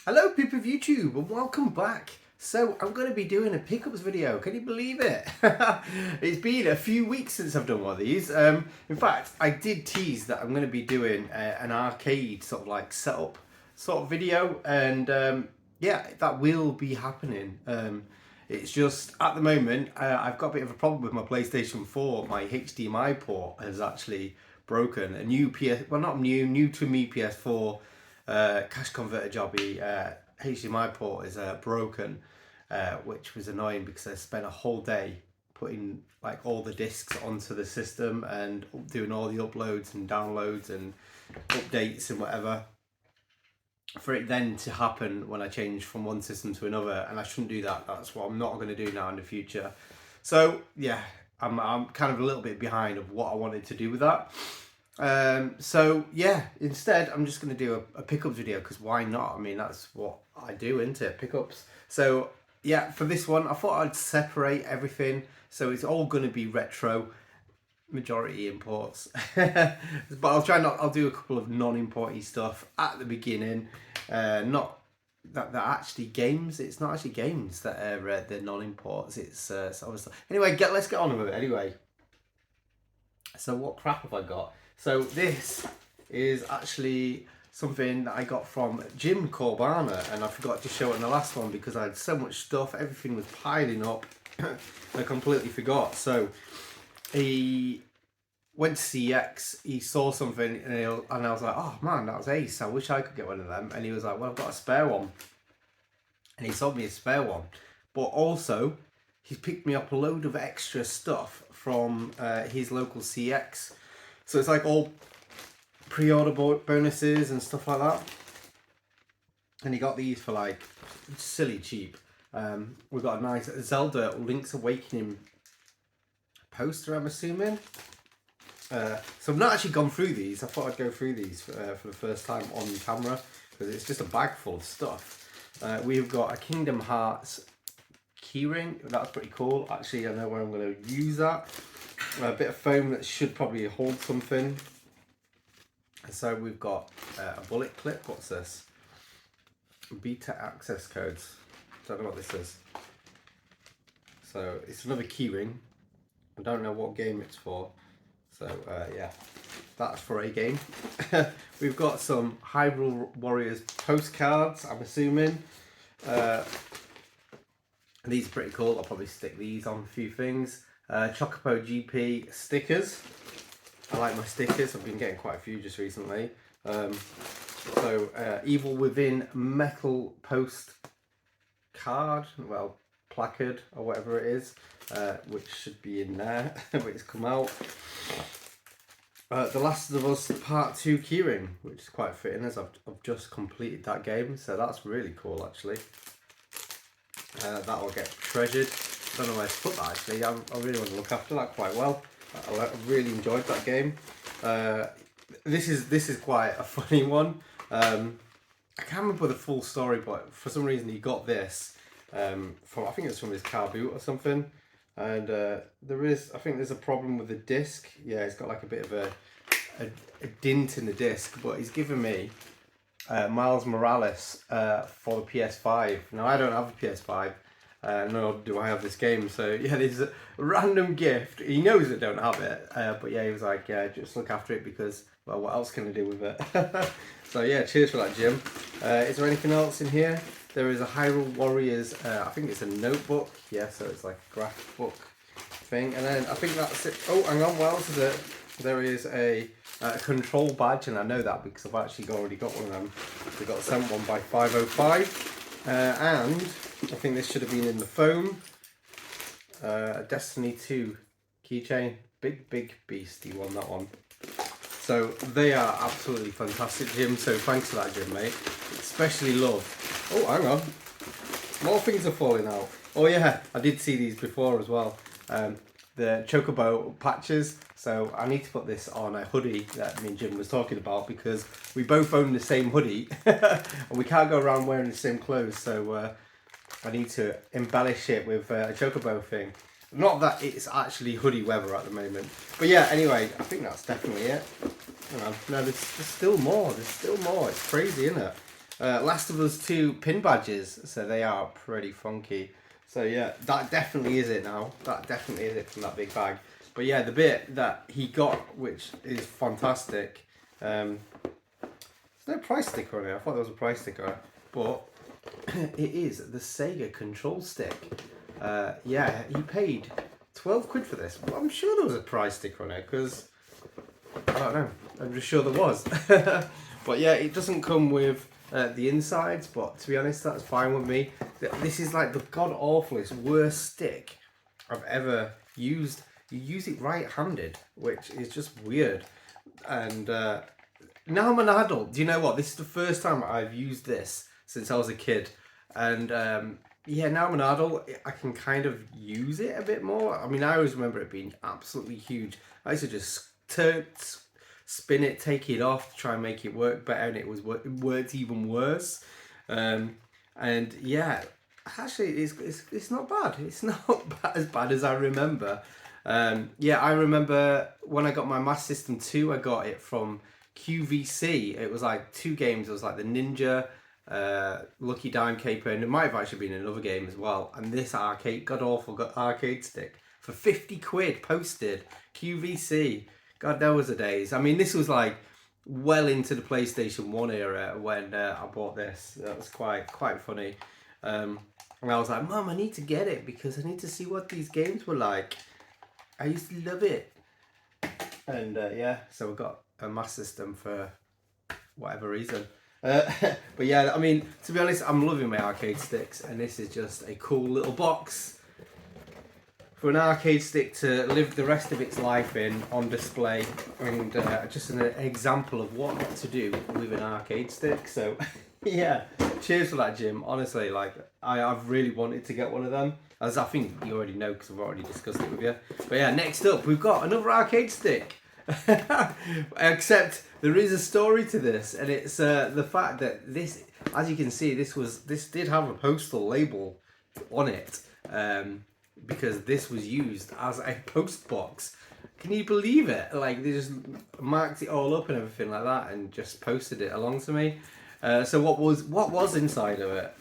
Hello people of YouTube and welcome back. So I'm going to be doing a pickups video. Can you believe it? It's been a few weeks since I've done one of these. In fact, I did tease that I'm going to be doing an arcade sort of like setup sort of video, and yeah, that will be happening. It's just at the moment I've got a bit of a problem with my PlayStation 4. My HDMI port has actually broken. A new well, not new to me PS4 cash converter jobby HDMI port is broken, which was annoying because I spent a whole day putting like all the discs onto the system and doing all the uploads and downloads and updates and whatever, for it then to happen when I change from one system to another, and I shouldn't do that. That's what I'm not going to do now in the future. So yeah, I'm kind of a little bit behind of what I wanted to do with that. So yeah, instead I'm just going to do a pickups video, because why not? I mean, that's what I do, isn't it? Pickups. So yeah, for this one I thought I'd separate everything, so it's all going to be retro, majority imports. But I'll do a couple of non-importy stuff at the beginning. Not that they're actually games. It's not actually games that are the non-imports. It's sort of stuff. Anyway, let's get on with it. Anyway, so what crap have I got? So this is actually something that I got from Jim Corbana, and I forgot to show it in the last one because I had so much stuff. Everything was piling up. I completely forgot. So he went to CX, he saw something, and I was like, oh man, that was ace. I wish I could get one of them. And he was like, well, I've got a spare one. And he sold me a spare one. But also, he's picked me up a load of extra stuff from his local CX. So it's like all pre-order bonuses and stuff like that. And he got these for like silly cheap. We got a nice Zelda Link's Awakening poster, I'm assuming. So I've not actually gone through these. I thought I'd go through these for the first time on camera, because it's just a bag full of stuff. We've got a Kingdom Hearts keyring. That's pretty cool. Actually, I know where I'm going to use that. A bit of foam that should probably hold something. So we've got a bullet clip. What's this? Beta access codes. Don't know what this is. So it's another keyring. I don't know what game it's for. So yeah, that's for a game. We've got some Hyrule Warriors postcards, I'm assuming. These are pretty cool. I'll probably stick these on a few things. Chocobo GP stickers. I like my stickers. I've been getting quite a few just recently. Evil Within metal post card, well, placard or whatever it is, which should be in there when it's come out. The Last of Us Part 2 keyring, which is quite fitting as I've just completed that game, so that's really cool actually. That will get treasured. I don't know where to put that actually. I really want to look after that quite well. I really enjoyed that game. This is quite a funny one. I can't remember the full story, but for some reason he got this from, I think it's from his car boot or something. And I think there's a problem with the disc. Yeah, it's got like a bit of a dint in the disc, but he's given me Miles Morales for the PS5. Now I don't have a PS5, nor do I have this game. So yeah, this is a random gift. He knows I don't have it, but yeah, he was like, yeah, just look after it because, well, what else can I do with it? So yeah, cheers for that, Jim. Is there anything else in here? There is a Hyrule Warriors, I think it's a notebook. Yeah, so it's like a graphic book thing. And then I think that's it. Oh, hang on, what else is it? There is a control badge, and I know that because I've actually already got one of them. We got sent one by 505. And I think this should have been in the foam. A Destiny 2 keychain. Big beastie one, that one. So they are absolutely fantastic, Jim. So thanks for that, Jim, mate. Especially love. Oh, hang on. More things are falling out. Oh yeah, I did see these before as well. The Chocobo patches. So I need to put this on a hoodie that me and Jim was talking about, because we both own the same hoodie and we can't go around wearing the same clothes. So I need to embellish it with a Chocobo thing. Not that it's actually hoodie weather at the moment. But yeah, anyway, I think that's definitely it. No, there's still more. There's still more. It's crazy, isn't it? Last of Us 2 pin badges, so they are pretty funky. So yeah, that definitely is it now. That definitely is it from that big bag. But yeah, the bit that he got, which is fantastic. There's no price sticker on it. I thought there was a price sticker, but it is the Sega control stick. Yeah, he paid 12 quid for this. Well, I'm sure there was a price sticker on it because I don't know. I'm just sure there was. But yeah, it doesn't come with the insides, but to be honest, that's fine with me. This is like the god awfulest, worst stick I've ever used. You use it right-handed, which is just weird. And now I'm an adult. Do you know what? This is the first time I've used this since I was a kid. And yeah, now I'm an adult, I can kind of use it a bit more. I mean, I always remember it being absolutely huge. I used to just spin it, take it off, try and make it work better, and it worked even worse. And yeah, actually, it's not bad. It's not as bad as I remember. Yeah, I remember when I got my Master System 2, I got it from QVC. It was like 2 games. It was like the Ninja, Lucky Dime Caper, and it might have actually been another game as well. And this god awful arcade stick for 50 quid posted. QVC. God, there was the days. I mean, this was like well into the PlayStation 1 era when I bought this. That was quite funny. And I was like, Mum, I need to get it because I need to see what these games were like. I used to love it. And yeah, so we got a Master System for whatever reason. But yeah, I mean, to be honest, I'm loving my arcade sticks, and this is just a cool little box for an arcade stick to live the rest of its life in on display, and just an example of what not to do with an arcade stick. So yeah, cheers for that, Jim. Honestly, like I've really wanted to get one of them, as I think you already know because I've already discussed it with you. But yeah, next up we've got another arcade stick. Except there is a story to this, and it's the fact that this, as you can see, this did have a postal label on it, because this was used as a post box. Can you believe it? Like, they just marked it all up and everything like that, and just posted it along to me. So what was inside of it?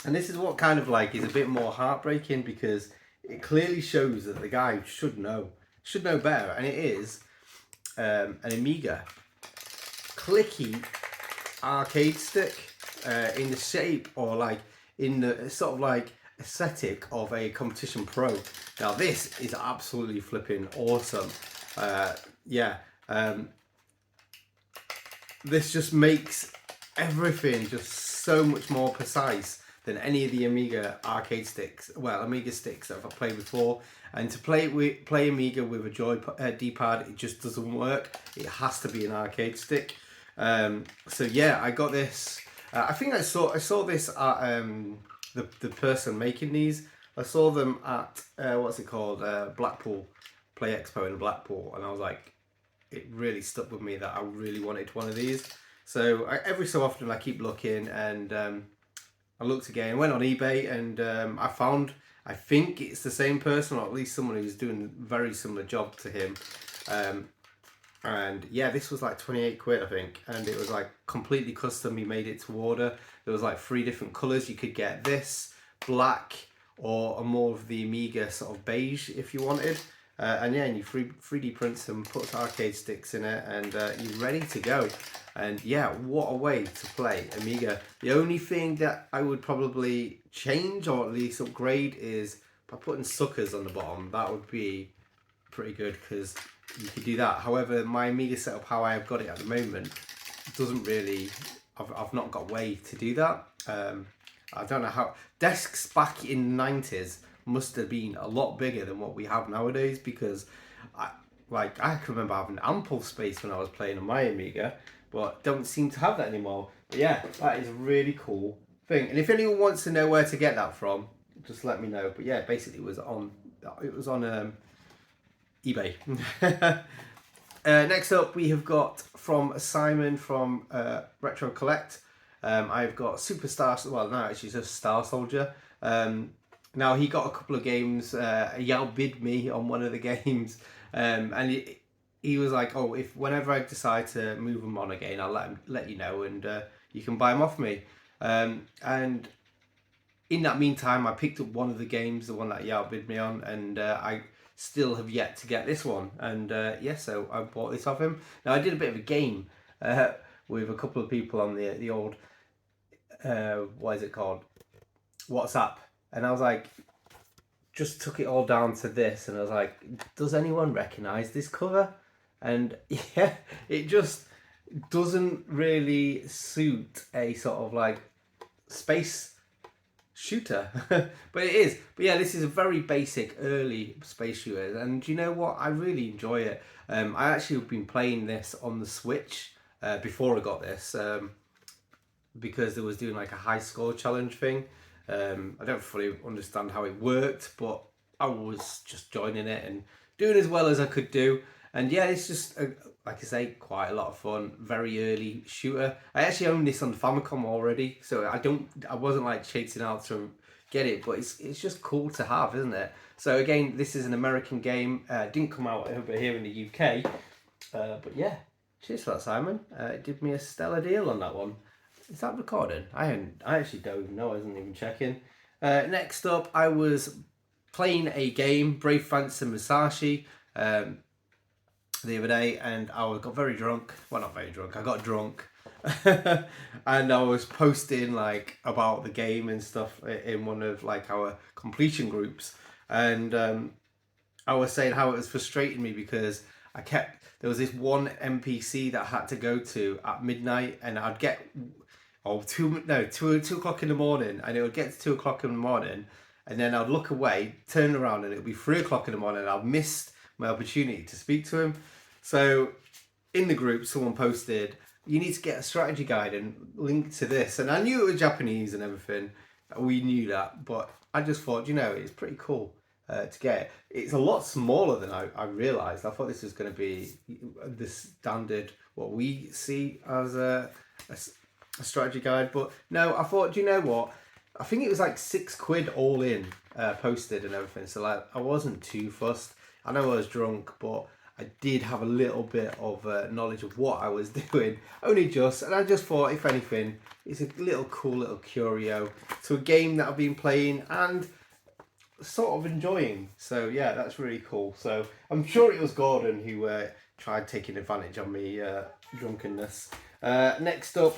And this is what kind of like is a bit more heartbreaking, because it clearly shows that the guy should know better, and it is an Amiga clicky arcade stick in the shape, or like in the sort of like aesthetic of a Competition Pro. Now this is absolutely flipping awesome. Yeah, this just makes everything just so much more precise than any of the Amiga arcade sticks. Well, Amiga sticks that I've played before. And to play Amiga with a D-pad, it just doesn't work. It has to be an arcade stick. So yeah, I got this. I think I saw this at the person making these. I saw them at what's it called, Blackpool Play Expo in Blackpool, and I was like, it really stuck with me that I really wanted one of these. So every so often I keep looking, and I looked again, went on eBay, and I found, I think it's the same person, or at least someone who's doing a very similar job to him. And yeah, this was like 28 quid, I think, and it was like completely custom. He made it to order. There was like 3 different colours. You could get this, black, or a more of the Amiga sort of beige if you wanted. And yeah, and you 3D print them, put arcade sticks in it, and you're ready to go. And yeah, what a way to play Amiga. The only thing that I would probably change, or at least upgrade, is by putting suckers on the bottom. That would be pretty good, because you could do that. However, my Amiga setup, how I've got it at the moment, doesn't really, I've not got a way to do that. I don't know how. Desks back in the 90s must have been a lot bigger than what we have nowadays, because I can remember having ample space when I was playing on my Amiga, but don't seem to have that anymore. But yeah, that is a really cool thing. And if anyone wants to know where to get that from, just let me know. But yeah, basically it was on eBay. Next up, we have got from Simon from Retro Collect. I've got Superstar. Well, no, actually, just Star Soldier. Now he got a couple of games. He outbid me on one of the games, and he was like, "Oh, if whenever I decide to move them on again, I'll let you know." And you can buy them off me. And in that meantime, I picked up one of the games, the one that Yao bid me on, and I still have yet to get this one. And yeah, so I bought this off him. Now I did a bit of a game with a couple of people on the old what is it called, WhatsApp, and I was like, just took it all down to this, and I was like, does anyone recognize this cover? And yeah, it just doesn't really suit a sort of like space shooter, but it is. But yeah, this is a very basic early space shooter, and you know what, I really enjoy it. I actually have been playing this on the Switch before I got this, because there was doing like a high score challenge thing. I don't fully understand how it worked, but I was just joining it and doing as well as I could do. And yeah, it's just like I say, quite a lot of fun. Very early shooter. I actually own this on the Famicom already, so I wasn't like chasing out to get it, but it's just cool to have, isn't it? So again, this is an American game. Didn't come out over here in the UK, but yeah, cheers for that, Simon. It did me a stellar deal on that one. Is that recording? I actually don't even know. I wasn't even checking. Next up, I was playing a game, Brave Fancy Musashi, the other day, and I got very drunk. Well, not very drunk. I got drunk, and I was posting like about the game and stuff in one of like our completion groups, and I was saying how it was frustrating me because there was this one NPC that I had to go to at midnight, and I'd get 2 o'clock in the morning, and it would get to 2 o'clock in the morning, and then I'd look away, turn around, and it would be 3 o'clock in the morning, and I'd missed my opportunity to speak to him. So in the group, someone posted, you need to get a strategy guide and link to this. And I knew it was Japanese and everything. We knew that, but I just thought, it's pretty cool to get it. It's a lot smaller than I realised. I thought this was going to be the standard, what we see as a strategy guide. But no, I thought, what? I think it was like £6 all in, posted and everything. So like, I wasn't too fussed. I know I was drunk, but I did have a little bit of knowledge of what I was doing, only just, and I just thought, if anything, it's a cool little curio to a game that I've been playing and sort of enjoying. So yeah, that's really cool. So I'm sure it was Gordon who tried taking advantage of me drunkenness. Next up,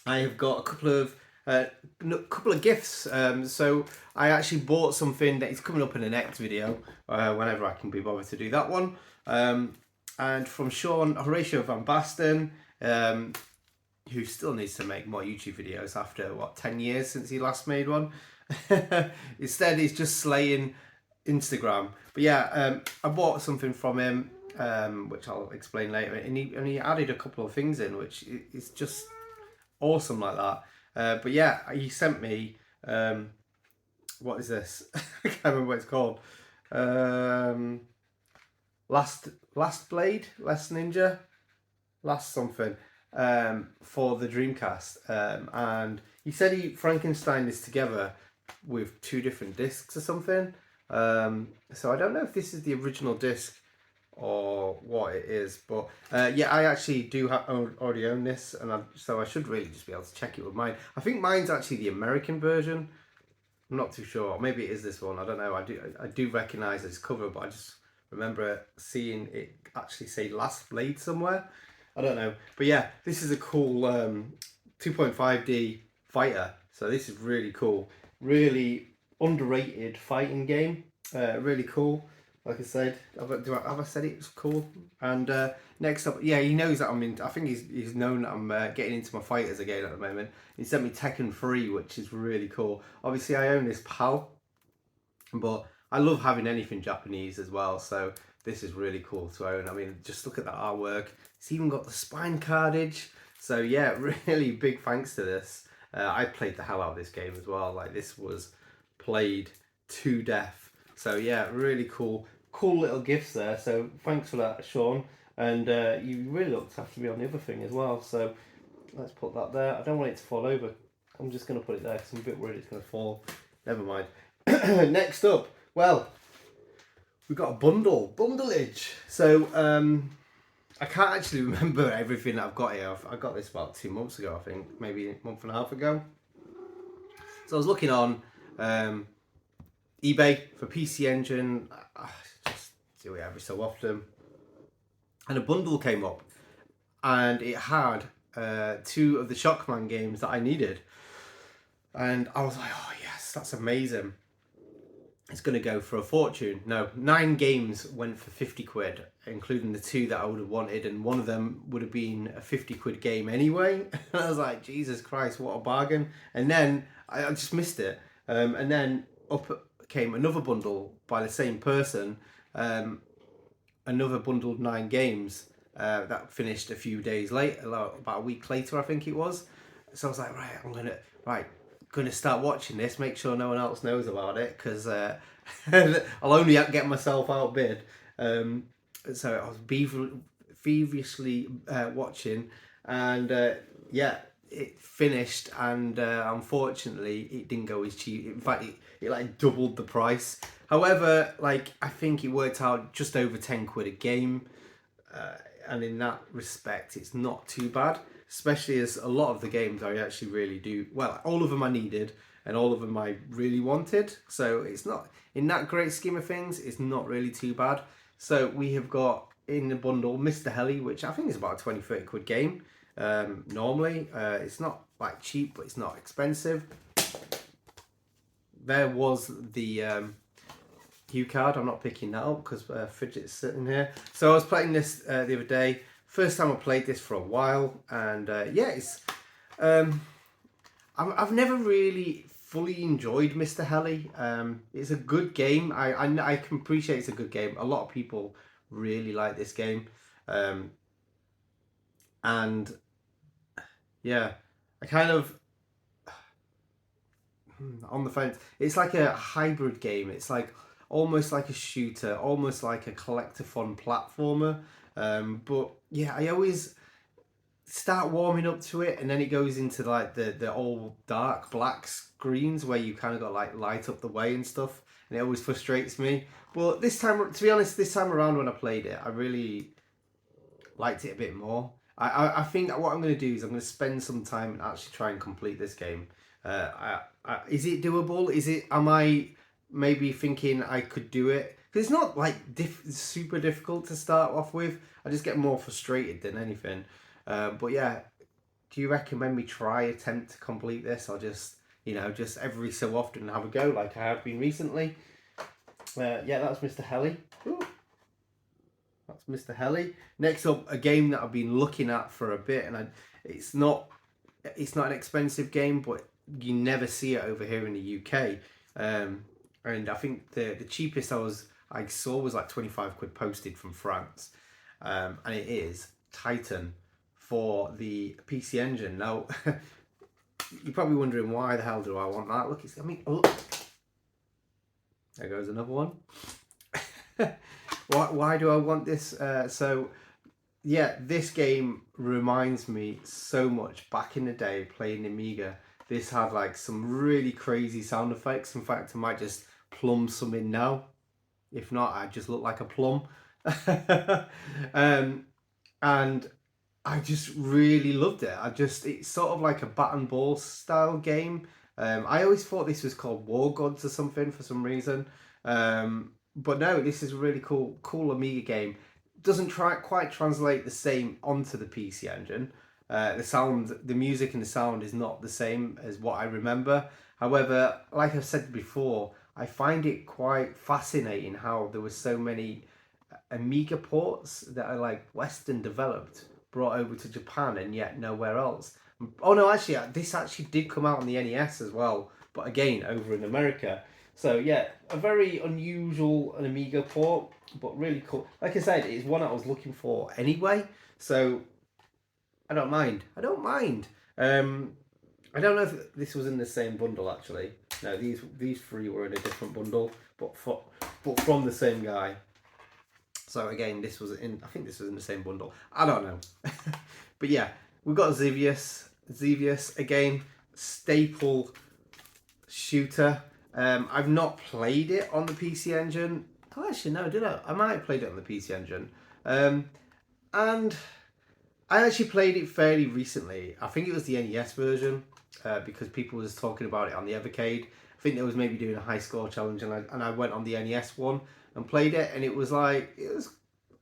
I have got a couple of gifts. So I actually bought something that is coming up in the next video, whenever I can be bothered to do that one. And from Sean Horatio Van Basten, who still needs to make more YouTube videos after 10 years since he last made one. Instead, he's just slaying Instagram. But yeah, I bought something from him, which I'll explain later. And he added a couple of things in, which is just awesome like that. But yeah, he sent me, what is this? I can't remember what it's called. Last Blade, Last Ninja, Last something, for the Dreamcast. And he said he Frankenstein this together with 2 different discs or something. So I don't know if this is the original disc or what it is, but yeah, I actually do already own this, and so I should really just be able to check it with mine. I think mine's actually the American version. I'm not too sure. Maybe it is this one. I don't know. I do recognise this cover, but I just remember seeing it actually say Last Blade somewhere. I don't know, but yeah, this is a cool 2.5D fighter. So this is really cool. Really underrated fighting game. Really cool. Like I said, have I said it was cool? And next up, yeah, he knows that I think he's known that I'm getting into my fighters again at the moment. He sent me Tekken 3, which is really cool. Obviously, I own this PAL, but I love having anything Japanese as well. So this is really cool to own. I mean, just look at that artwork. It's even got the spine cardage. So yeah, really big thanks to this. I played the hell out of this game as well. Like, this was played to death. So yeah, really cool little gifts there. So thanks for that, Sean. And you really looked after me on the other thing as well. So let's put that there. I don't want it to fall over. I'm just going to put it there because I'm a bit worried it's going to fall. Never mind. Next up, well, we've got a bundleage. So I can't actually remember everything that I've got here. I got this about 2 months ago, I think, maybe a month and a half ago. So I was looking on eBay for PC Engine. I just do it every so often, and a bundle came up, and it had 2 of the Shockman games that I needed, and I was like, oh yes, that's amazing. It's going to go for a fortune. No, 9 games went for 50 quid, including the 2 that I would have wanted, and one of them would have been a 50 quid game anyway. And I was like, Jesus Christ, what a bargain. And then I just missed it. And then up came another bundle by the same person, another bundled 9 games that finished a few days later, about a week later, I think it was. So I was like, right, I'm going to start watching this, make sure no one else knows about it, because I'll only get myself outbid. So I was feverishly watching, and yeah, it finished, and unfortunately it didn't go as cheap. In fact, it like doubled the price. However, like, I think it worked out just over 10 quid a game, and in that respect it's not too bad, especially as a lot of the games I actually really do well. All of them I needed, and all of them I really wanted, so it's not, in that great scheme of things, it's not really too bad. So we have got in the bundle Mr. Heli, which I think is about a 20-30 quid game. Normally it's not like cheap, but it's not expensive. There was the Hue card. I'm not picking that up because Fidget's sitting here. So I was playing this the other day. First time I played this for a while, and yeah, it's I've never really fully enjoyed Mr. Heli. It's a good game. I can appreciate it's a good game. A lot of people really like this game, and yeah, I kind of on the fence. It's like a hybrid game. It's like almost like a shooter, almost like a collectathon platformer. But yeah, I always start warming up to it, and then it goes into like the all dark black screens where you kind of got like light up the way and stuff, and it always frustrates me. But this time, to be honest, this time around when I played it, I really liked it a bit more. I think what I'm going to do is I'm going to spend some time and actually try and complete this game. Is it doable? Am I maybe thinking I could do it? Because it's not like super difficult to start off with. I just get more frustrated than anything. But yeah, do you recommend me attempt to complete this, or just, just every so often have a go like I have been recently? Yeah, that's Mr. Heli. Ooh. That's Mr. Heli. Next up, a game that I've been looking at for a bit, and it's not an expensive game, but you never see it over here in the UK. And I think the cheapest I saw was like 25 quid posted from France, and it is Titan for the PC Engine. Now, you're probably wondering, why the hell do I want that? Look, look. There goes another one. Why do I want this? So yeah, this game reminds me so much back in the day playing Amiga. This had like some really crazy sound effects. In fact, I might just plumb some in now. If not, I just look like a plum. And I just really loved it. It's sort of like a bat and ball style game. I always thought this was called War Gods or something for some reason. But no, this is a really cool Amiga game. Doesn't quite translate the same onto the PC Engine. The music and the sound is not the same as what I remember. However, like I've said before, I find it quite fascinating how there were so many Amiga ports that are like Western developed, brought over to Japan, and yet nowhere else. Oh no, actually, this actually did come out on the NES as well, but again, over in America. So yeah, a very unusual Amiga port, but really cool. Like I said, it's one I was looking for anyway, so I don't mind. I don't know if this was in the same bundle actually. No, these 3 were in a different bundle, but from the same guy. So again, I think this was in the same bundle. I don't know. But yeah, we've got Xevious. Xevious, again, staple shooter. I've not played it on the PC Engine. Oh, actually, no, did I? I might have played it on the PC Engine. And I actually played it fairly recently. I think it was the NES version because people was talking about it on the Evercade. I think they was maybe doing a high score challenge, and I went on the NES one and played it, and it was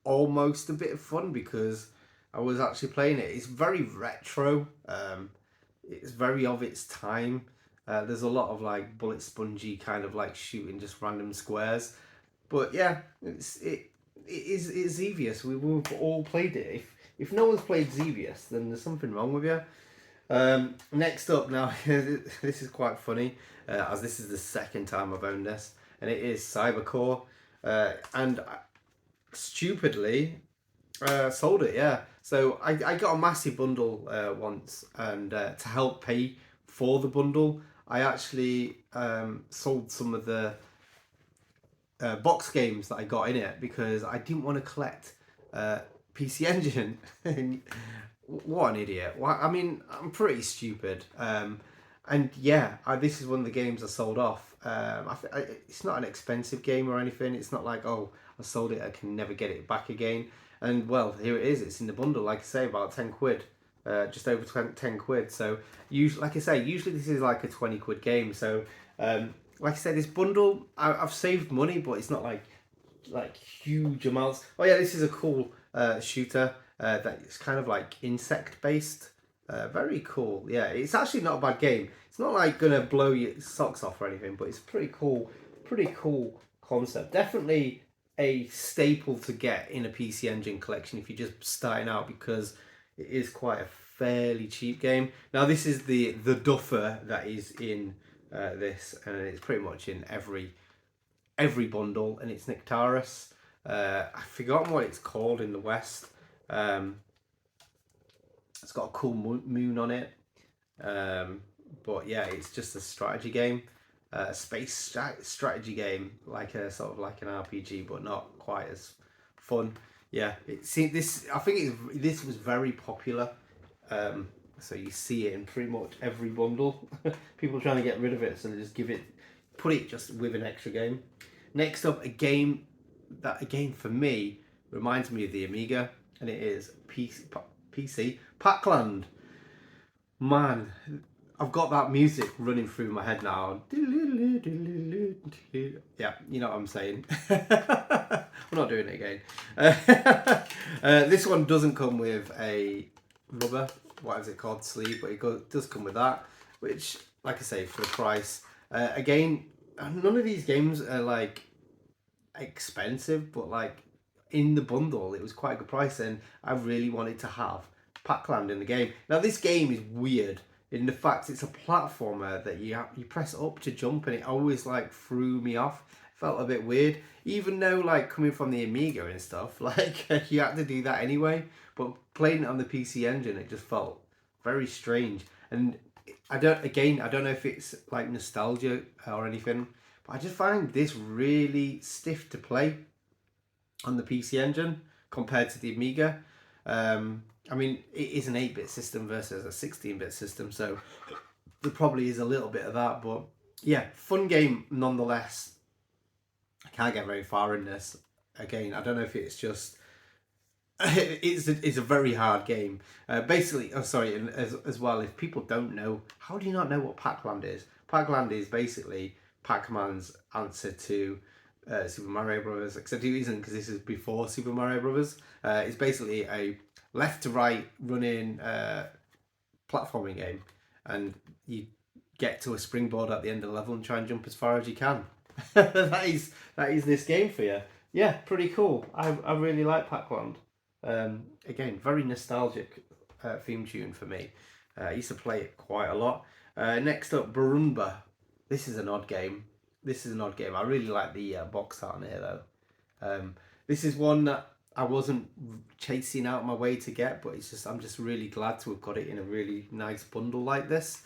almost a bit of fun because I was actually playing it. It's very retro. It's very of its time. There's a lot of like bullet spongy kind of like shooting just random squares, but yeah, it's Xevious. We've all played it. If no one's played Xevious, then there's something wrong with you. Next up now, this is quite funny, as this is the second time I've owned this, and it is Cybercore, and stupidly sold it. Yeah, so I got a massive bundle once, and to help pay for the bundle, I actually sold some of the box games that I got in it because I didn't want to collect PC Engine. What an idiot! I mean, I'm pretty stupid. And yeah, this is one of the games I sold off. It's not an expensive game or anything. It's not like, oh, I sold it, I can never get it back again. And well, here it is. It's in the bundle, like I say, about 10 quid. Just over 10 quid. So, usually, like I say, usually this is like a 20 quid game. So, like I said, this bundle, I've saved money, but it's not like huge amounts. Oh yeah, this is a cool shooter that's kind of like insect based. Very cool. Yeah, it's actually not a bad game. It's not like gonna blow your socks off or anything, but it's pretty cool. Pretty cool concept. Definitely a staple to get in a PC Engine collection if you're just starting out, because it is quite a fairly cheap game. Now this is the duffer that is in this, and it's pretty much in every bundle, and it's Nectaris. I've forgotten what it's called in the West. It's got a cool moon on it. But yeah, it's just a strategy game, a space strategy game, like a sort of like an RPG, but not quite as fun. Yeah, this. I think this was very popular. So you see it in pretty much every bundle. People trying to get rid of it, so they just put it just with an extra game. Next up, a game that again for me reminds me of the Amiga, and it is PC Pac-Land. Man, I've got that music running through my head now. Yeah, you know what I'm saying. I'm not doing it again. This one doesn't come with a rubber, what is it called, sleeve, but it does come with that, which, like I say, for the price. Again, none of these games are like expensive, but like in the bundle, it was quite a good price, and I really wanted to have Pac-Land in the game. Now this game is weird in the fact it's a platformer that you press up to jump, and it always like threw me off. Felt a bit weird, even though like coming from the Amiga and stuff, like you had to do that anyway. But playing it on the PC Engine, it just felt very strange. And I don't know if it's like nostalgia or anything, but I just find this really stiff to play on the PC Engine compared to the Amiga. I mean, it is an 8-bit system versus a 16-bit system, so there probably is a little bit of that. But yeah, fun game nonetheless. I can't get very far in this. Again, I don't know if it's just it's a very hard game. Basically, and as well, if people don't know, how do you not know what Pac-Land is? Pac-Land is basically Pac-Man's answer to Super Mario Brothers, except it isn't, because this is before Super Mario Brothers. It's basically a left to right running platforming game, and you get to a springboard at the end of the level and try and jump as far as you can. that is this game for you. Yeah, pretty cool. I really like Pac-Land. Again, very nostalgic theme tune for me. I used to play it quite a lot. Next up, Barumba. This is an odd game. I really like the box art on here though. This is one that I wasn't chasing out my way to get, but I'm just really glad to have got it in a really nice bundle like this.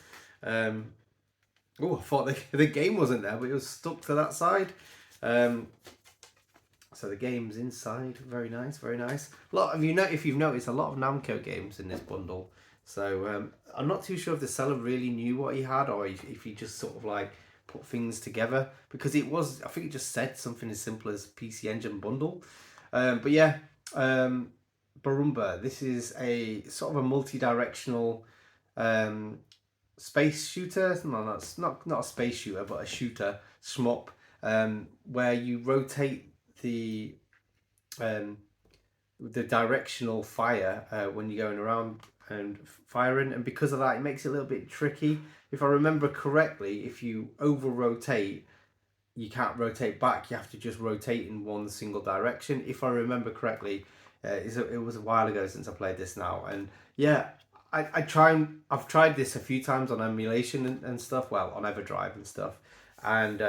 I thought the game wasn't there, but it was stuck to that side. So the game's inside, very nice, very nice. If you've noticed, a lot of Namco games in this bundle. So I'm not too sure if the seller really knew what he had, or if he just sort of like put things together, because I think it just said something as simple as PC Engine bundle. But yeah, Barumba. This is a sort of a multi-directional space shooter. No, that's not a space shooter, but a shooter shmup, where you rotate um, the directional fire when you're going around and firing, and because of that, it makes it a little bit tricky. If I remember correctly, if you over rotate, you can't rotate back. You have to just rotate in one single direction. If I remember correctly, it was a while ago since I played this now, and yeah, I've tried this a few times on emulation and stuff. Well, on EverDrive and stuff, and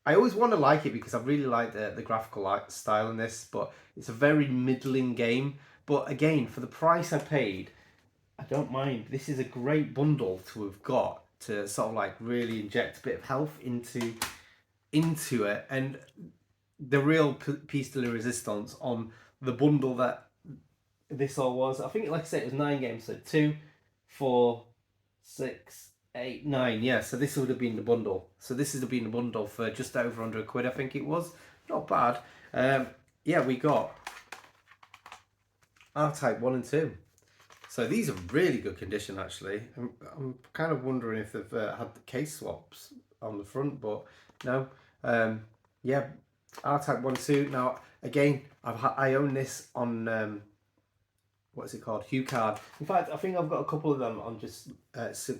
I always want to like it because I really like the graphical style in this, but it's a very middling game. But again, for the price I paid, I don't mind. This is a great bundle to have got to sort of like really inject a bit of health into it, and the real piece de la resistance on the bundle that this all was. I think, like I said, it was 9 games, so 2, 4, 6, 8, 9. Yeah, so this would have been the bundle. So this would have been the bundle for just over £100, I think it was. Not bad. Yeah, we got R-Type 1 and 2. So these are really good condition, actually. I'm kind of wondering if they've had the case swaps on the front, but no. Yeah, R-Type 1 and 2. Now, again, I own this on what's it called, HuCard. In fact, I think I've got a couple of them on just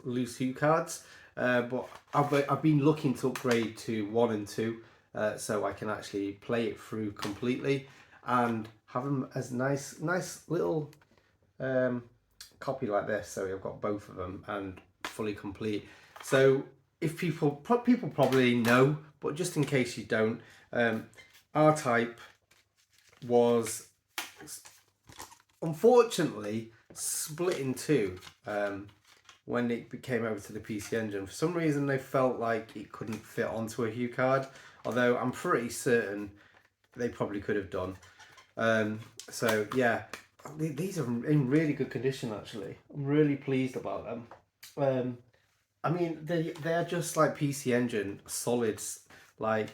loose HuCards, but I've been looking to upgrade to 1 and 2, so I can actually play it through completely and have them as nice little copy like this. So I've got both of them and fully complete. So if people probably know, but just in case you don't, R-Type was unfortunately split in two when it came over to the PC Engine. For some reason, they felt like it couldn't fit onto a HuCard, although I'm pretty certain they probably could have done. So yeah, these are in really good condition, actually. I'm really pleased about them. I mean, they're just like PC Engine solids, like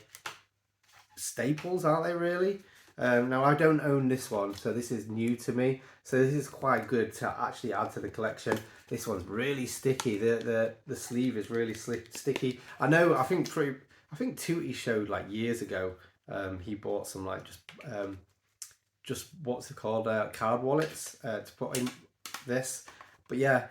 staples, aren't they, really? Now, I don't own this one, so this is new to me. So this is quite good to actually add to the collection. This one's really sticky. The sleeve is really sticky. I know. I think Tootie showed like years ago. He bought some like just what's it called, card wallets to put in this. But yeah,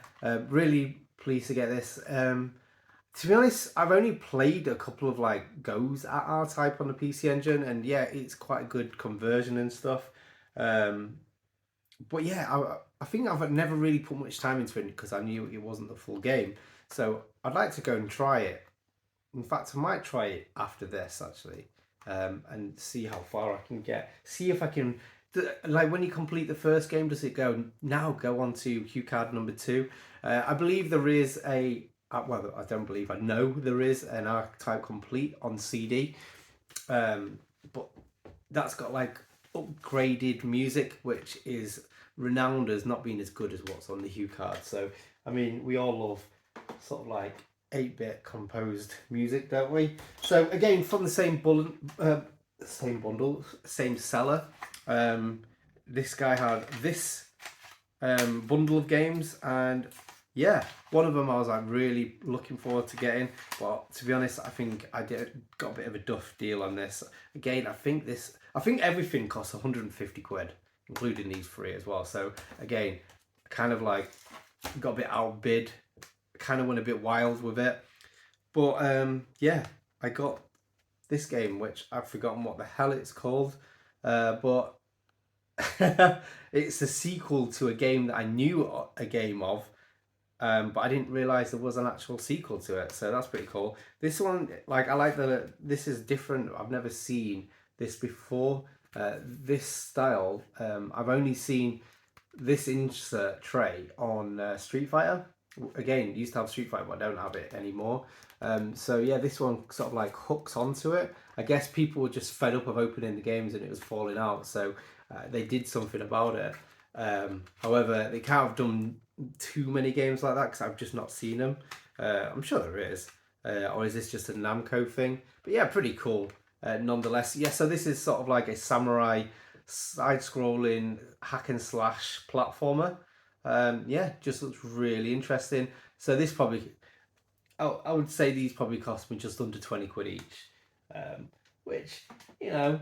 really pleased to get this. To be honest, I've only played a couple of like goes at R-Type on the PC Engine, and yeah, it's quite a good conversion and stuff. But yeah, I think I've never really put much time into it because I knew it wasn't the full game. So I'd like to go and try it. In fact, I might try it after this actually, and see how far I can get. See if I can, like when you complete the first game, does it go on to HuCard number 2? I believe there is well, I don't believe, I know there is an R-Type Complete on CD, but that's got like upgraded music, which is renowned as not being as good as what's on the HuCard. So, I mean, we all love sort of like 8-bit composed music, don't we? So, again, from the same bundle, same seller, this guy had this bundle of games, and yeah, one of them I was like really looking forward to getting, but to be honest, I think I got a bit of a duff deal on this. Again, I think everything costs £150, including these 3 as well. So again, kind of like got a bit outbid, kind of went a bit wild with it. But yeah, I got this game, which I've forgotten what the hell it's called, but it's a sequel to a game that I knew a game of. But I didn't realise there was an actual sequel to it, so that's pretty cool. This one, like, I like that this is different. I've never seen this before. This style, I've only seen this insert tray on Street Fighter. Again, used to have Street Fighter, but I don't have it anymore. So yeah, this one sort of like hooks onto it. I guess people were just fed up of opening the games and it was falling out, so they did something about it. However, they can't have done too many games like that because I've just not seen them. I'm sure there is, or is this just a Namco thing? But yeah, pretty cool nonetheless. Yeah, so this is sort of like a samurai side-scrolling hack and slash platformer. Yeah, just looks really interesting. So this probably, I would say these probably cost me just under 20 quid each, which, you know,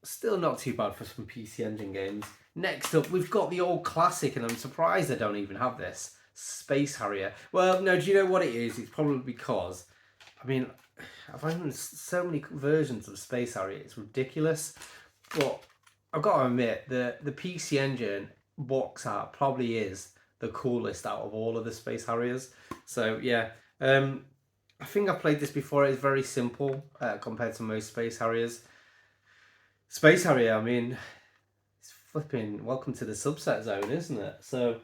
still not too bad for some PC Engine games. Next up, we've got the old classic, and I'm surprised I don't even have this, Space Harrier. Well, no, do you know what it is? It's probably because, I mean, I've owned so many versions of Space Harrier, it's ridiculous. But I've got to admit, the PC Engine box art probably is the coolest out of all of the Space Harriers. So, yeah. I think I've played this before. It's very simple compared to most Space Harriers. Space Harrier, I mean, it's flipping welcome to the subset zone, isn't it? So,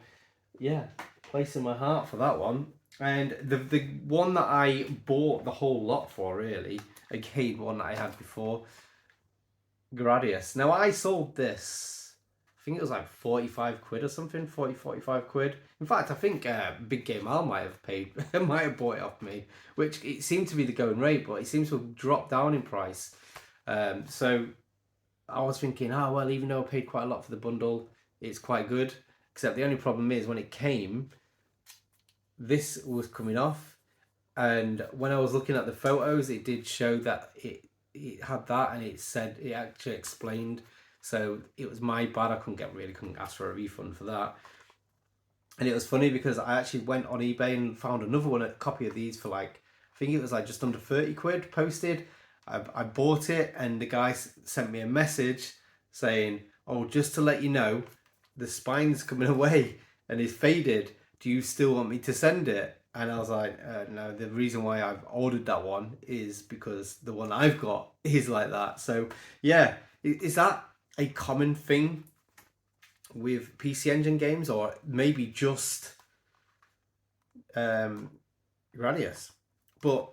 yeah, place in my heart for that one. And the one that I bought the whole lot for, really, again, one that I had before, Gradius. Now, I sold this, I think it was like 45 quid or something, 45 quid. In fact, I think Big Game Al might have paid, might have bought it off me, which it seemed to be the going rate, but it seems to have dropped down in price. So I was thinking, oh, well, even though I paid quite a lot for the bundle, it's quite good. Except the only problem is when it came, this was coming off. And when I was looking at the photos, it did show that it had that, and it said, it actually explained. So it was my bad. I couldn't ask for a refund for that. And it was funny because I actually went on eBay and found another one, a copy of these for like, I think it was like just under 30 quid posted. I bought it, and the guy sent me a message saying, oh, just to let you know, the spine's coming away and it's faded. Do you still want me to send it? And I was like, no, the reason why I've ordered that one is because the one I've got is like that. So yeah, is that a common thing with PC Engine games, or maybe just Gradius? But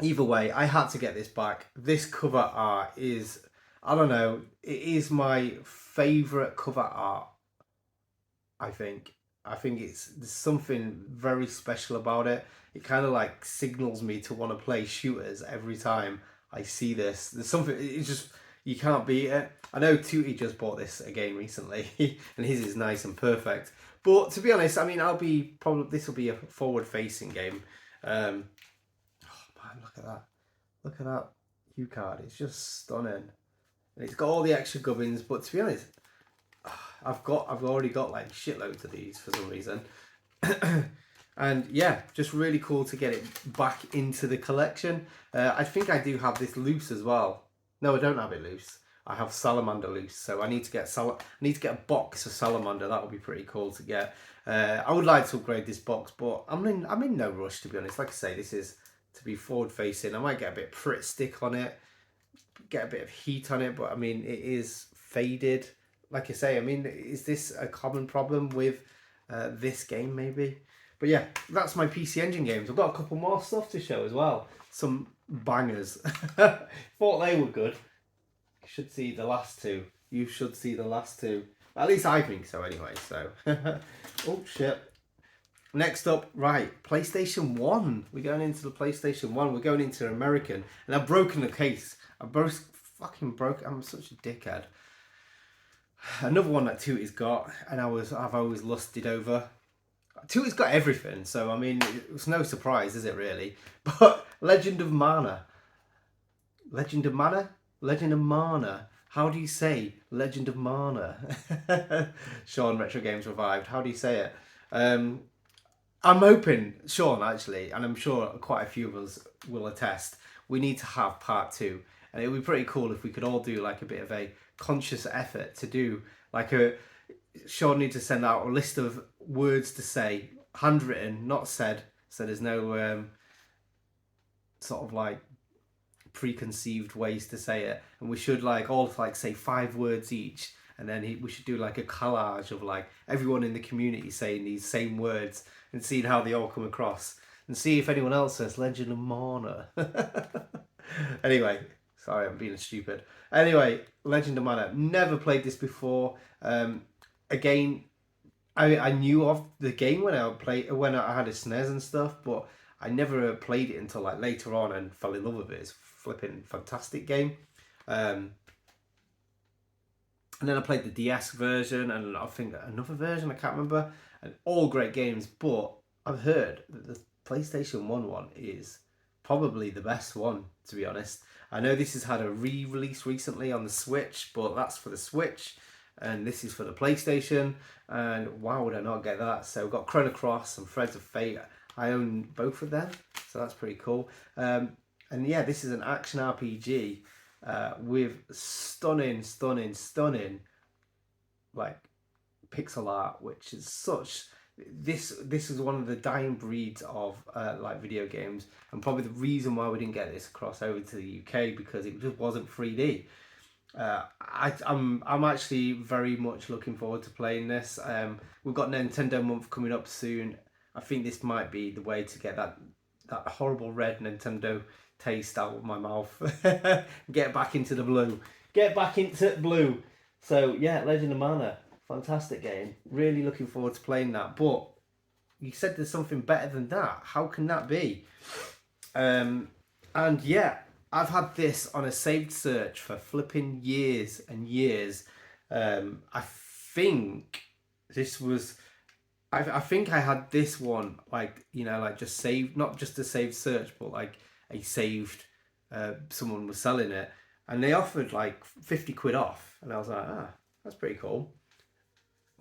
either way, I had to get this back. This cover art is, I don't know, it is my favourite cover art, I think. I think there's something very special about it. It kind of like signals me to want to play shooters every time I see this. There's something, it's just, you can't beat it. I know Tooty just bought this again recently, and his is nice and perfect. But to be honest, I mean, this will be a forward-facing game. Oh man, look at that. Look at that hue card. It's just stunning. And it's got all the extra gubbins, but to be honest, I've already got like shitloads of these for some reason. And yeah, just really cool to get it back into the collection. I think I do have this loose as well. No, I don't have it loose. I have Salamander loose, so I need to get a box of Salamander. That would be pretty cool to get. I would like to upgrade this box, but I'm in no rush, to be honest. Like I say, this is to be forward facing. I might get a bit of Pritt stick on it, get a bit of heat on it, but I mean, it is faded. Like I say, I mean, is this a common problem with this game maybe? But yeah, that's my PC Engine games. I've got a couple more stuff to show as well. Some bangers. Thought they were good. You should see the last two. You should see the last two. At least I think so anyway, so. Oh, shit. Next up, right, PlayStation 1. We're going into the PlayStation 1. We're going into American. And I've broken the case. Fucking broke. I'm such a dickhead. Another one that Tooty's got, and I've always lusted over. Tooty's got everything, so I mean, it's no surprise, is it really? But Legend of Mana. Legend of Mana? Legend of Mana. How do you say Legend of Mana? Sean, Retro Games Revived. How do you say it? I'm hoping, Sean actually, and I'm sure quite a few of us will attest, we need to have part 2. And it would be pretty cool if we could all do like a bit of a conscious effort to do like Sean needs to send out a list of words to say, handwritten, not said, so there's no sort of like preconceived ways to say it, and we should like all like say 5 words each, and then we should do like a collage of like everyone in the community saying these same words and seeing how they all come across, and see if anyone else says Legend of Mana. Anyway, sorry, I'm being stupid. Anyway, Legend of Mana. Never played this before. Again, I knew of the game when I had a SNES and stuff, but I never played it until like later on and fell in love with it. It's a flipping fantastic game. And then I played the DS version and I think another version, I can't remember. And all great games, but I've heard that the PlayStation 1 one is probably the best one, to be honest. I know this has had a re-release recently on the Switch, but that's for the Switch. And this is for the PlayStation. And why would I not get that? So I've got Chrono Cross and Threads of Fate. I own both of them, so that's pretty cool. And yeah, this is an action RPG with stunning like pixel art, which is such. This is one of the dying breeds of like video games, and probably the reason why we didn't get this across over to the UK, because it just wasn't 3D. I'm actually very much looking forward to playing this. We've got Nintendo Month coming up soon. I think this might be the way to get that horrible red Nintendo taste out of my mouth. Get back into the blue. Get back into blue. So yeah, Legend of Mana, fantastic game. Really looking forward to playing that. But you said there's something better than that. How can that be? And yeah, I've had this on a saved search for flipping years and years. I think this was. I think I had this one, like, you know, like just saved, not just a saved search, but like a saved, someone was selling it and they offered like 50 quid off. And I was like, that's pretty cool.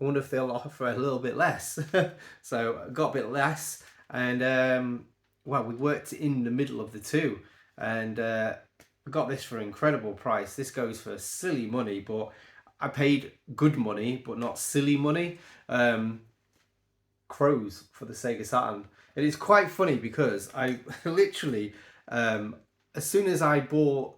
I wonder if they'll offer a little bit less. So I got a bit less and, well, we worked in the middle of the two and I got this for an incredible price. This goes for silly money, but I paid good money, but not silly money. Crows for the Sega Saturn. And it's quite funny because I literally, as soon as I bought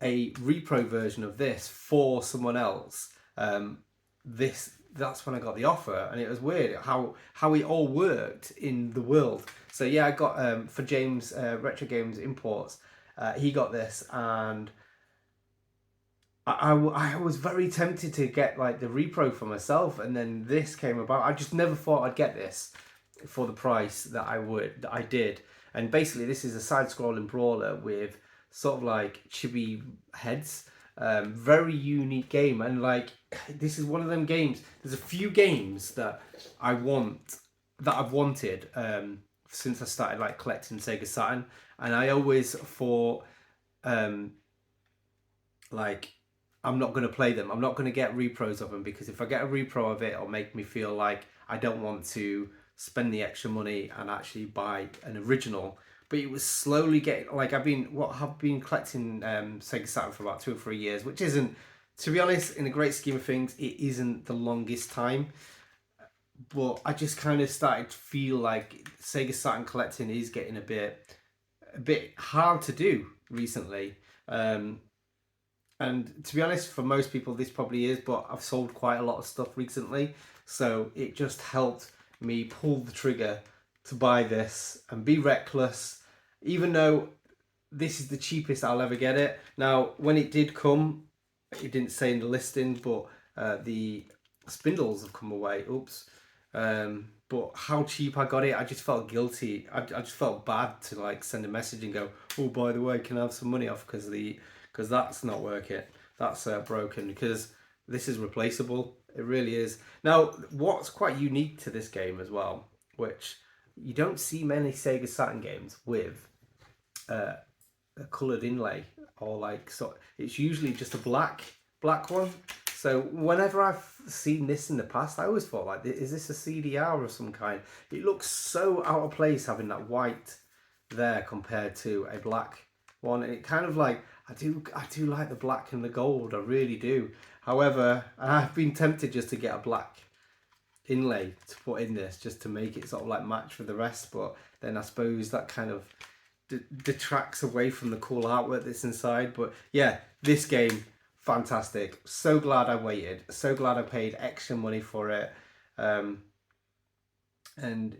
a repro version of this for someone else, that's when I got the offer, and it was weird how it all worked in the world. So yeah, I got for James Retro Games Imports, he got this, and I was very tempted to get like the repro for myself, and then this came about. I just never thought I'd get this for the price that I did. And basically this is a side-scrolling brawler with sort of like chibi heads. Very unique game, and like this is one of them games. There's a few games that I've wanted since I started like collecting Sega Saturn, and I always thought like I'm not going to play them. I'm not going to get repros of them, because if I get a repro of it, it'll make me feel like I don't want to spend the extra money and actually buy an original. But it was slowly getting, like, I've been collecting Sega Saturn for about 2 or 3 years, which isn't, to be honest, in the great scheme of things, it isn't the longest time. But I just kind of started to feel like Sega Saturn collecting is getting a bit hard to do recently. And to be honest, for most people this probably is, but I've sold quite a lot of stuff recently, so it just helped me pull the trigger to buy this and be reckless, even though this is the cheapest I'll ever get it. Now, when it did come, it didn't say in the listing, but the spindles have come away. Oops. But how cheap I got it, I just felt guilty. I just felt bad to like send a message and go, oh, by the way, can I have some money off, because that's not working. That's broken, because this is replaceable. It really is. Now, what's quite unique to this game as well, which you don't see many Sega Saturn games with a coloured inlay, or like, so it's usually just a black one. So whenever I've seen this in the past, I always thought like, is this a CDR of some kind? It looks so out of place having that white there compared to a black one, and it kind of like, I do like the black and the gold, I really do. However, I've been tempted just to get a black inlay to put in this, just to make it sort of like match with the rest, but then I suppose that kind of detracts away from the cool artwork that's inside. But yeah, this game, fantastic. So glad I waited, so glad I paid extra money for it. And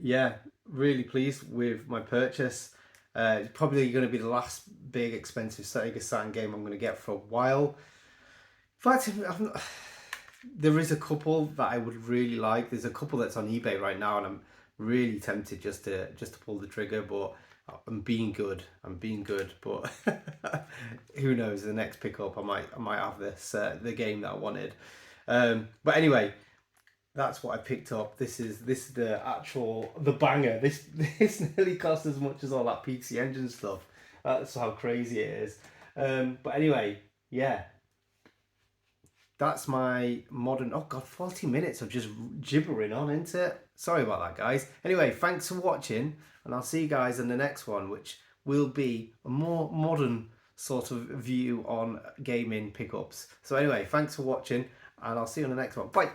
yeah, really pleased with my purchase. It's probably going to be the last big expensive Sega Saturn game I'm going to get for a while. In fact, there is a couple that I would really like. There's a couple that's on eBay right now, and I'm really tempted just to pull the trigger. But I'm being good. But who knows? The next pickup, I might have this the game that I wanted. But anyway, that's what I picked up. This is the banger. This nearly cost as much as all that PC Engine stuff. That's how crazy it is. But anyway, yeah, that's my modern. Oh god, 40 minutes of just gibbering on, isn't it? Sorry about that, guys. Anyway, thanks for watching, and I'll see you guys in the next one, which will be a more modern sort of view on gaming pickups. So anyway, thanks for watching, and I'll see you in the next one. Bye.